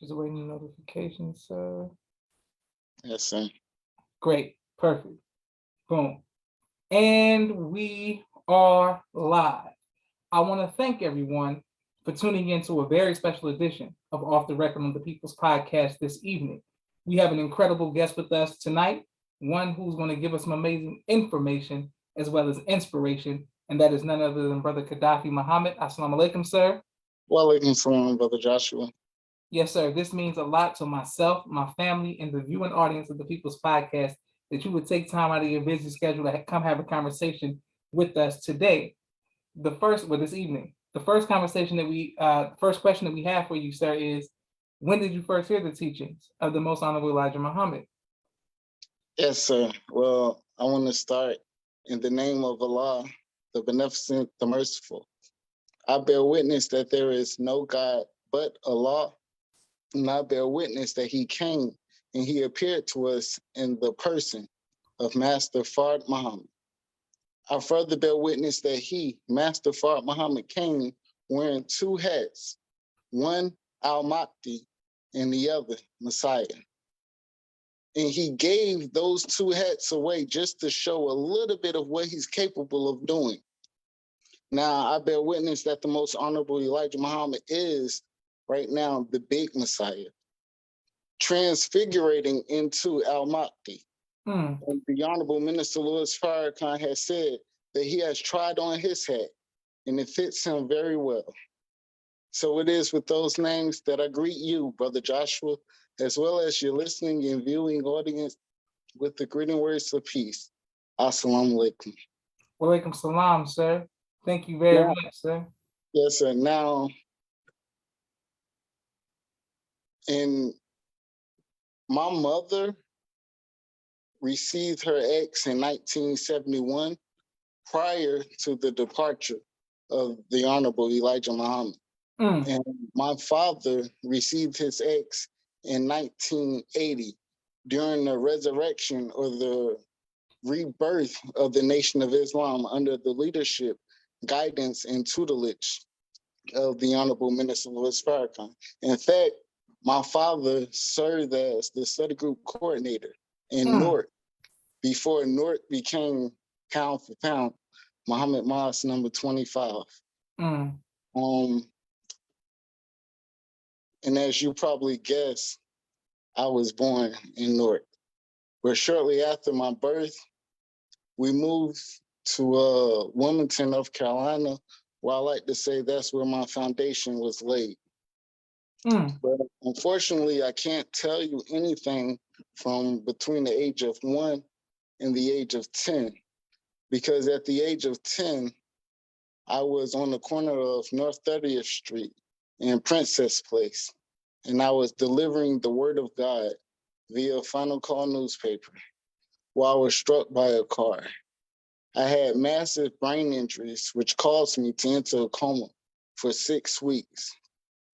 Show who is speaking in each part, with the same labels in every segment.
Speaker 1: Just waiting on notifications, sir.
Speaker 2: Yes, sir.
Speaker 1: Great. Perfect. Boom. And we are live. I want to thank everyone for tuning in to a very special edition of Off the Record on the People's Podcast this evening. We have an incredible guest with us tonight, one who's going to give us some amazing information as well as inspiration, and that is none other than Brother Gadhaffi Muhammad. Assalamu alaikum, sir.
Speaker 2: Walaikum salam, Brother Joshua.
Speaker 1: Yes, sir. This means a lot to myself, my family, and the viewing audience of the People's Podcast that you would take time out of your busy schedule to come have a conversation with us today. This evening. The first conversation that first question that we have for you, sir, is when did you first hear the teachings of the Most Honorable Elijah Muhammad?
Speaker 2: Yes, sir. Well, I want to start in the name of Allah, the Beneficent, the Merciful. I bear witness that there is no God but Allah, and I bear witness that He came and He appeared to us in the person of Master Fard Muhammad. I further bear witness that He, Master Fard Muhammad, came wearing two hats, one Al-Mahdi and the other Messiah. And He gave those two hats away just to show a little bit of what He's capable of doing. Now, I bear witness that the Most Honorable Elijah Muhammad is right now the big Messiah, transfigurating into Al-Mahdi. And the Honorable Minister Louis Farrakhan has said that he has tried on his hat and it fits him very well. So it is with those names that I greet you, Brother Joshua, as well as your listening and viewing audience with the greeting words of peace. Assalamu alaikum.
Speaker 1: Walaikum salam, sir. Thank you very much, sir.
Speaker 2: Yes, sir. Now, and my mother received her ex in 1971 prior to the departure of the Honorable Elijah Muhammad. And my father received his ex in 1980 during the resurrection or the rebirth of the Nation of Islam under the leadership, guidance, and tutelage of the Honorable Minister Louis Farrakhan. In fact, my father served as the study group coordinator in Newark before Newark became pound for pound Muhammad Mosque number 25. And as you probably guessed, I was born in Newark. But shortly after my birth, we moved to Wilmington, North Carolina, where I like to say that's where my foundation was laid. But unfortunately, I can't tell you anything from between the age of 1 and the age of 10, because at the age of 10, I was on the corner of North 30th Street and Princess Place, and I was delivering the word of God via Final Call newspaper while I was struck by a car. I had massive brain injuries, which caused me to enter a coma for 6 weeks.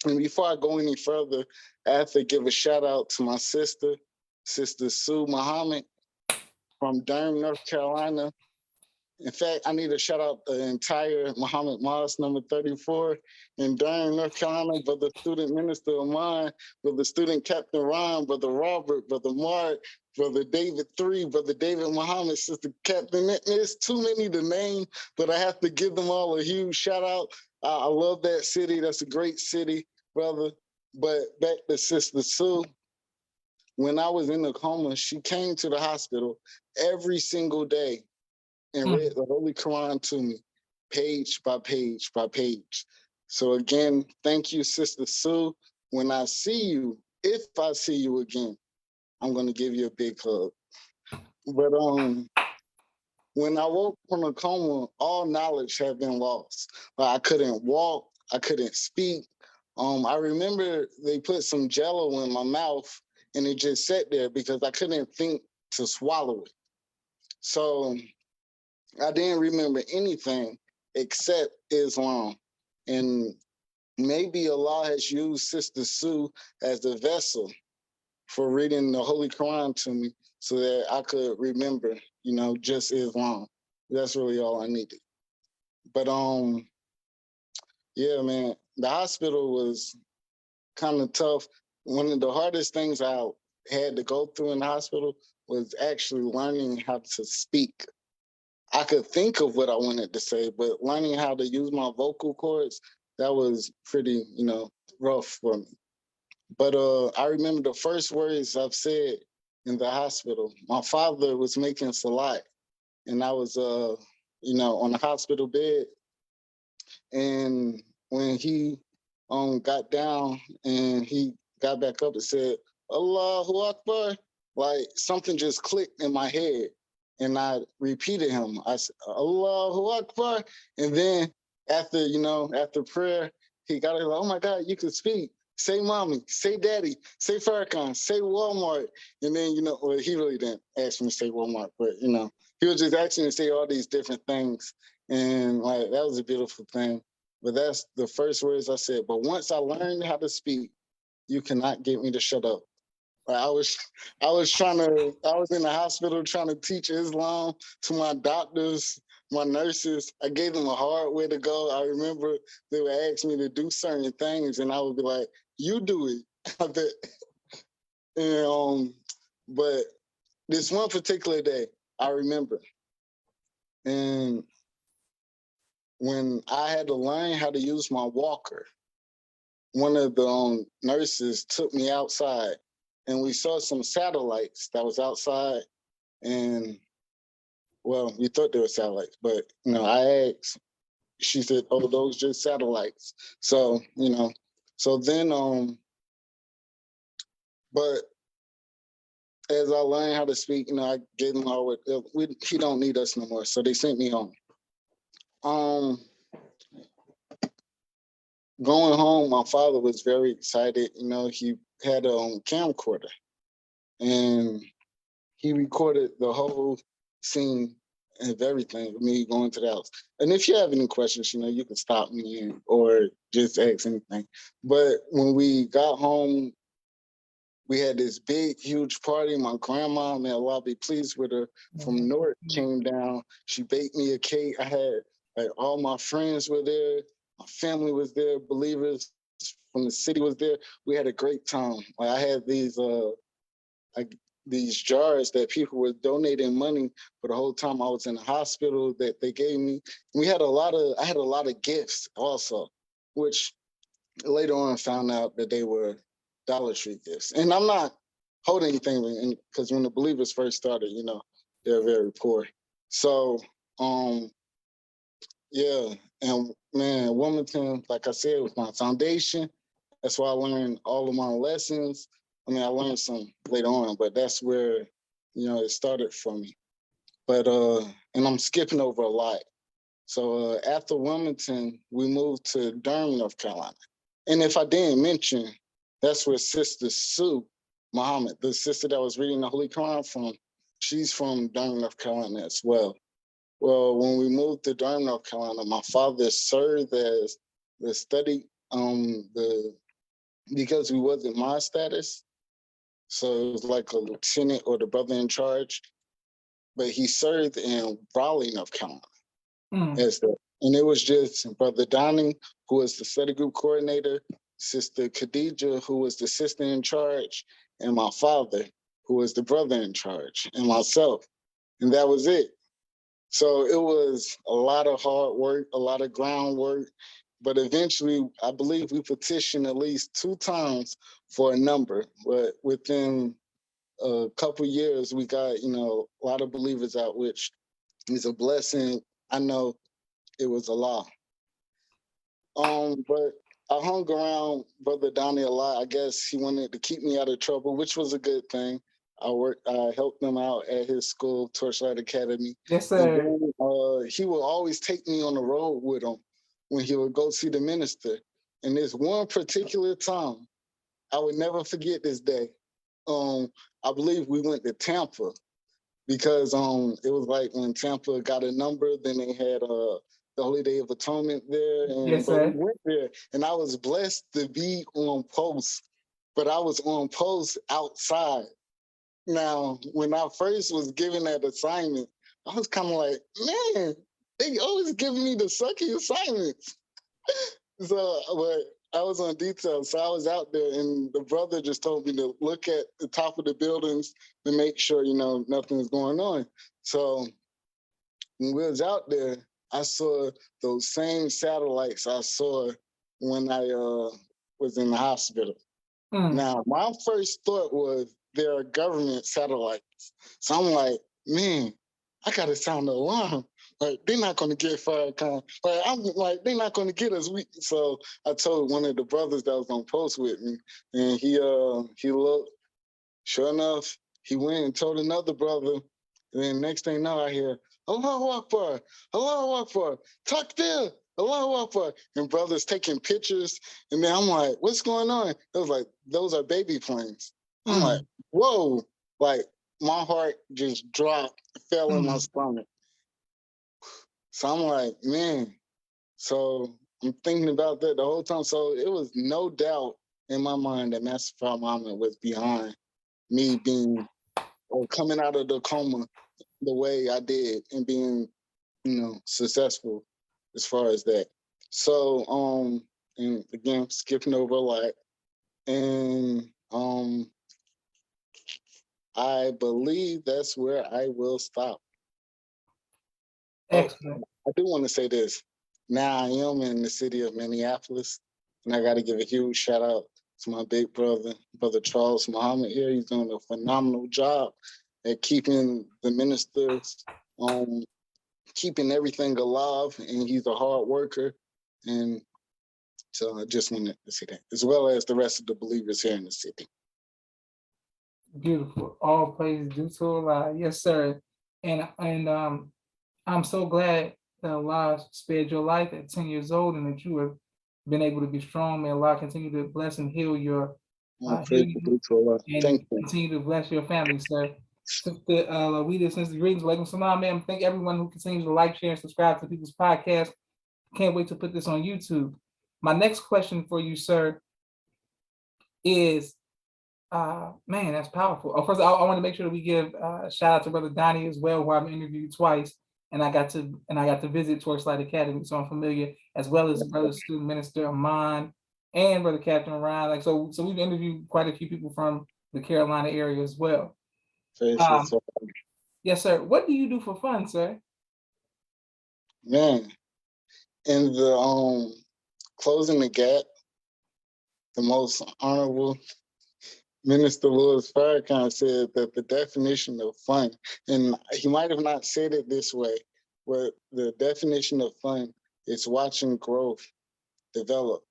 Speaker 2: And before I go any further, I have to give a shout out to my sister, Sister Sue Muhammad from Durham, North Carolina. In fact, I need to shout out the entire Muhammad Mosque number 34 in Durham, North Carolina, Brother Student Minister of mine, Brother Student Captain Ron, Brother Robert, Brother Mark, Brother David 3, Brother David Muhammad, Sister Captain. There's too many to name, but I have to give them all a huge shout out. I love that city. That's a great city, brother. But back to Sister Sue. When I was in the coma, she came to the hospital every single day and read the Holy Quran to me, page by page by page. So again, thank you, Sister Sue. When I see you, if I see you again, I'm gonna give you a big hug. But when I woke from the coma, all knowledge had been lost. I couldn't walk, I couldn't speak. I remember they put some Jello in my mouth and it just sat there because I couldn't think to swallow it. So I didn't remember anything except Islam. And maybe Allah has used Sister Sue as a vessel for reading the Holy Quran to me so that I could remember, just Islam. That's really all I needed. But yeah, man, the hospital was kind of tough. one of the hardest things I had to go through in the hospital was actually learning how to speak. I could think of what I wanted to say, but learning how to use my vocal cords, that was pretty, rough for me. But I remember the first words I've said in the hospital. My father was making salat, and I was, on the hospital bed. And when he got down and he got back up and said, Allahu Akbar, like something just clicked in my head. And I repeated him. I said, Allahu Akbar. And then after prayer, he got it like, oh my God, you can speak. Say mommy, say daddy, say Farrakhan, say Walmart. And then, well, he really didn't ask me to say Walmart, but, he was just asking me to say all these different things. And like, that was a beautiful thing. But that's the first words I said. But once I learned how to speak, you cannot get me to shut up. Like, I was in the hospital trying to teach Islam to my doctors, my nurses. I gave them a hard way to go. I remember they would ask me to do certain things, and I would be like, "You do it." But this one particular day, I remember, and when I had to learn how to use my walker, one of the nurses took me outside, and we saw some satellites that was outside. And well, we thought they were satellites, but I asked. She said, "Oh, those just satellites." So so then but as I learned how to speak, I gave them all. He don't need us no more, so they sent me home. Going home, my father was very excited. He had a camcorder, and he recorded the whole scene of everything of me going to the house. And if you have any questions, you can stop me or just ask anything. But when we got home, we had this big, huge party. My grandma, may Allah be pleased with her, from North came down. She baked me a cake. I had all my friends were there. My family was there. Believers from the city was there. We had a great time. I had these jars that people were donating money for the whole time I was in the hospital that they gave me. I had a lot of gifts also, which later on found out that they were Dollar Tree gifts. And I'm not holding anything because when the Believers first started, they're very poor. So, yeah. And man, Wilmington, like I said, was my foundation. That's why I learned all of my lessons. I learned some later on, but that's where, it started for me. But, and I'm skipping over a lot. So after Wilmington, we moved to Durham, North Carolina. And if I didn't mention, that's where Sister Sue Muhammad, the sister that was reading the Holy Quran from, she's from Durham, North Carolina as well. Well, when we moved to Durham, North Carolina, my father served as the study, because we wasn't my status. So it was like a lieutenant or the brother in charge, but he served in Raleigh, North Carolina. As the, and it was just Brother Donnie, who was the study group coordinator, Sister Khadija, who was the sister in charge, and my father, who was the brother in charge, and myself. And that was it. So it was a lot of hard work, a lot of groundwork. But eventually, I believe we petitioned at least 2 times for a number. But within a couple years, we got, a lot of believers out, which is a blessing. I know it was a law. But I hung around Brother Donnie a lot. I guess he wanted to keep me out of trouble, which was a good thing. I helped him out at his school, Torchlight Academy.
Speaker 1: Yes, sir.
Speaker 2: And then he would always take me on the road with him when he would go see the minister. And this one particular time, I would never forget this day. I believe we went to Tampa because it was like when Tampa got a number, then they had the Holy Day of Atonement there, and
Speaker 1: Yes,
Speaker 2: but we
Speaker 1: sir.
Speaker 2: went there, and I was blessed to be on post, but I was on post outside. Now, when I first was given that assignment, I was kind of like, man, they always giving me the sucky assignments. So, but I was on detail, so I was out there, and the brother just told me to look at the top of the buildings to make sure nothing's going on. So when we was out there, I saw those same satellites I saw when I was in the hospital.
Speaker 1: Mm,
Speaker 2: Now, my first thought was there are government satellites. So I'm like, man, I gotta sound the alarm. Like they're not gonna get Farrakhan. Like I'm like they're not gonna get us. So I told one of the brothers that was on post with me, and he looked. Sure enough, he went and told another brother. And then next thing now, I hear Allahu Akbar, Allahu Akbar, Takbir, Allahu Akbar, and brothers taking pictures. And then I'm like, what's going on? It was like, those are baby planes. I'm like,
Speaker 1: mm,
Speaker 2: whoa! Like my heart just dropped, fell in my
Speaker 1: mm.
Speaker 2: stomach. So I'm like, man. So I'm thinking about that the whole time. So it was no doubt in my mind that Master Fard Muhammad was behind me being or coming out of the coma the way I did and being, successful as far as that. So, and again, skipping over a lot. And I believe that's where I will stop. Oh,
Speaker 1: Excellent.
Speaker 2: I do want to say this. Now I am in the city of Minneapolis, and I got to give a huge shout out to my big brother, Brother Charles Muhammad here. He's doing a phenomenal job at keeping the ministers, keeping everything alive, and he's a hard worker. And so I just wanted to say that, as well as the rest of the believers here in the city.
Speaker 1: Beautiful. All praise due to Allah. Yes, sir. And I'm so glad that Allah spared your life at 10 years old and that you have been able to be strong. May Allah continue to bless and heal heal
Speaker 2: Praise
Speaker 1: you
Speaker 2: be to Allah.
Speaker 1: and
Speaker 2: Thank you.
Speaker 1: continue to bless your family, sir. Sister Lawita, since the greetings, Walaikum Salam, ma'am. Thank everyone who continues to like, share, and subscribe to people's podcast. Can't wait to put this on YouTube. My next question for you, sir, is man, that's powerful. Of course, I want to make sure that we give a shout out to Brother Donnie as well, who I've interviewed twice, and I got to visit Torchlight Academy, so I'm familiar, as well as Brother Student Minister Amon and Brother Captain Ryan. Like so we've interviewed quite a few people from the Carolina area as well.
Speaker 2: Praise be
Speaker 1: Um,
Speaker 2: to Allah.
Speaker 1: yes, sir. What do you do for fun, sir?
Speaker 2: Man, in the closing the gap, the most honorable Minister Louis Farrakhan said that the definition of fun, and he might have not said it this way, but the definition of fun is watching growth develop.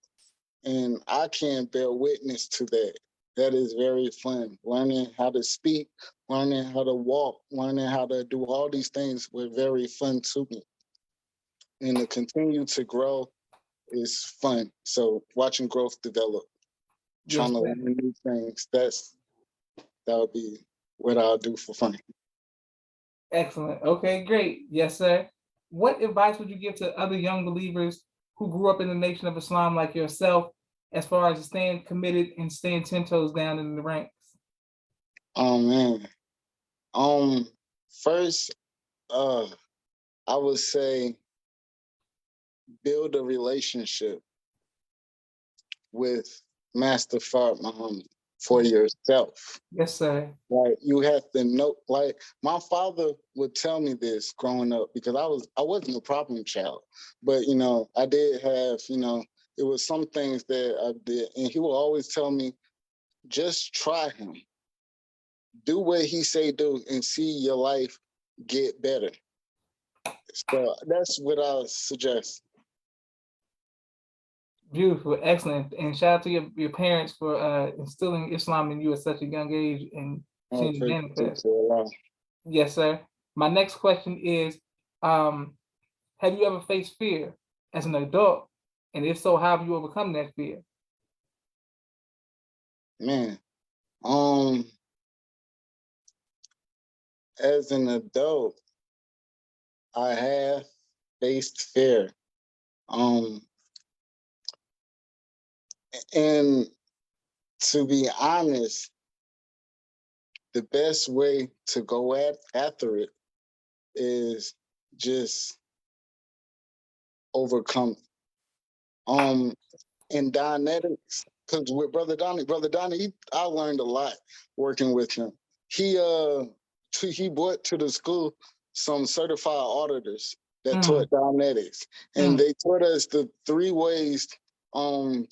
Speaker 2: And I can bear witness to that. That is very fun. Learning how to speak, learning how to walk, learning how to do all these things were very fun to me. And to continue to grow is fun. So watching growth develop,
Speaker 1: Yes,
Speaker 2: trying to
Speaker 1: sir.
Speaker 2: learn new things, that would be what I'll do for fun.
Speaker 1: Excellent. Okay, great. Yes, sir. What advice would you give to other young believers who grew up in the Nation of Islam like yourself, as far as staying committed and staying 10 toes down in the ranks?
Speaker 2: Oh man. Um First, I would say build a relationship with Master Fard Muhammad for yourself.
Speaker 1: Yes, sir.
Speaker 2: Like you have to know, like my father would tell me this growing up because I wasn't a problem child, but I did have it was some things that I did, and he would always tell me just try him, do what he say do, and see your life get better. So that's what I suggest.
Speaker 1: Beautiful, excellent. And shout out to your parents for instilling Islam in you at such a young age and
Speaker 2: Oh,
Speaker 1: seeing it
Speaker 2: praise be
Speaker 1: manifest.
Speaker 2: to Allah.
Speaker 1: Yes, sir. My next question is um, have you ever faced fear as an adult? And if so, how have you overcome that fear?
Speaker 2: Man, um, as an adult, I have faced fear. Um, and to be honest, the best way to go after it is just overcome. Um, in Dianetics, because with Brother Donnie, I learned a lot working with him. He brought to the school some certified auditors that taught Dianetics, and they taught us the 3 ways to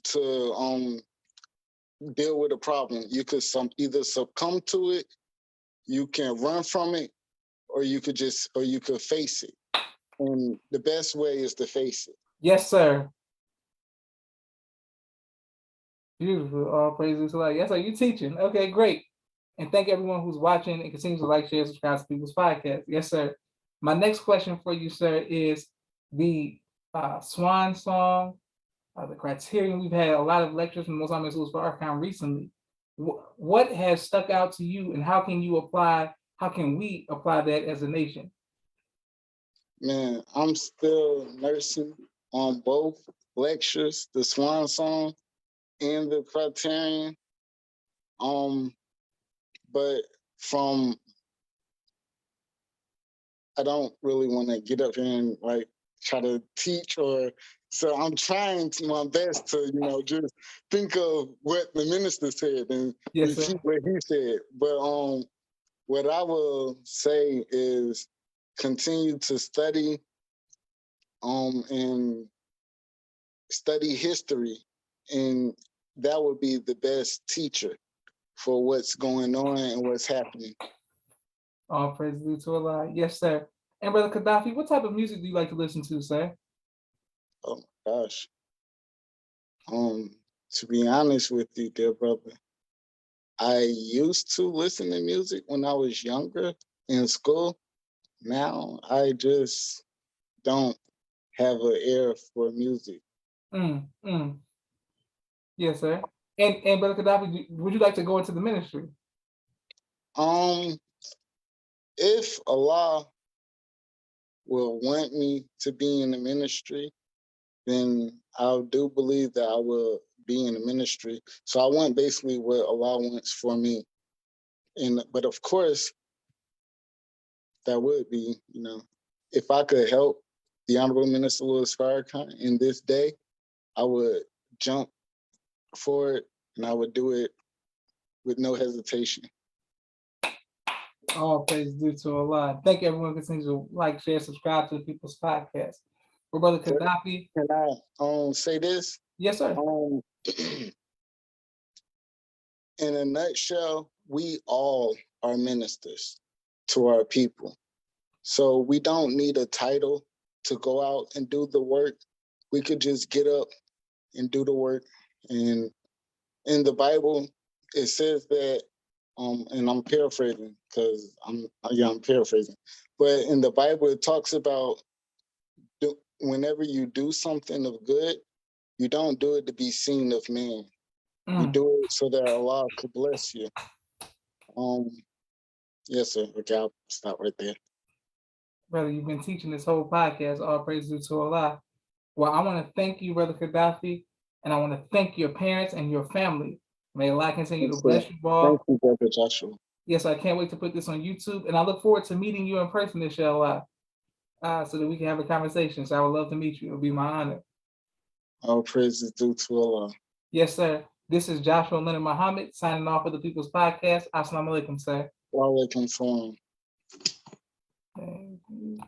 Speaker 2: deal with a problem. You could either succumb to it, you can run from it, or you could face it. And the best way is to face it.
Speaker 1: Yes, sir. Beautiful. All praises to Allah. Yes, sir. You teaching. Okay, great. And thank everyone who's watching and continues to like, share, subscribe to People's Podcast. Yes, sir. My next question for you, sir, is the Swan Song, the criterion. We've had a lot of lectures from Muslim schools for Archon recently. What has stuck out to you, and how can we apply that as a nation?
Speaker 2: Man, I'm still nursing on both lectures, the Swan Song and the criterion. But I don't really want to get up here and like try to teach, so I'm trying my best to, just think of what the minister said and repeat what he said. But what I will say is continue to study and study history, and that would be the best teacher for what's going on and what's happening.
Speaker 1: All praise due to Allah. Yes, sir. And Brother Gadhaffi, what type of music do you like to listen to, sir?
Speaker 2: Oh my gosh. To be honest with you, dear brother, I used to listen to music when I was younger in school. Now I just don't have an ear for music.
Speaker 1: Yes, sir. And Brother Gadhaffi, would you like to go into the ministry?
Speaker 2: If Allah will want me to be in the ministry, then I do believe that I will be in the ministry. So I want basically what Allah wants for me. But of course, that would be, if I could help the Honorable Minister Louis Farrakhan in this day, I would jump for it, and I would do it with no hesitation.
Speaker 1: All praise due to Allah. Thank you, everyone. Continue to like, share, subscribe to the People's Podcast. For Brother Gadhaffi.
Speaker 2: Can I say this?
Speaker 1: Yes, sir.
Speaker 2: In a nutshell, we all are ministers to our people. So we don't need a title to go out and do the work. We could just get up and do the work. And in the Bible, it says that, and I'm paraphrasing because I'm paraphrasing, but in the Bible, it talks about whenever you do something of good, you don't do it to be seen of man. You do it so that Allah could bless you. Yes, sir. Okay, I'll stop right there.
Speaker 1: Brother, you've been teaching this whole podcast, all praise due to Allah. Well, I want to thank you, Brother Gadhaffi, and I want to thank your parents and your family. May Allah continue to bless you all.
Speaker 2: Thank you, Brother Joshua.
Speaker 1: Yes, I can't wait to put this on YouTube, and I look forward to meeting you in person, inshallah, so that we can have a conversation. So I would love to meet you. It would be my honor.
Speaker 2: All praise is due to Allah.
Speaker 1: Yes, sir. This is Joshua Leonard Muhammad signing off of the People's Podcast. Assalamu alaikum, sir.
Speaker 2: Wa alaikum salam.
Speaker 1: Thank you.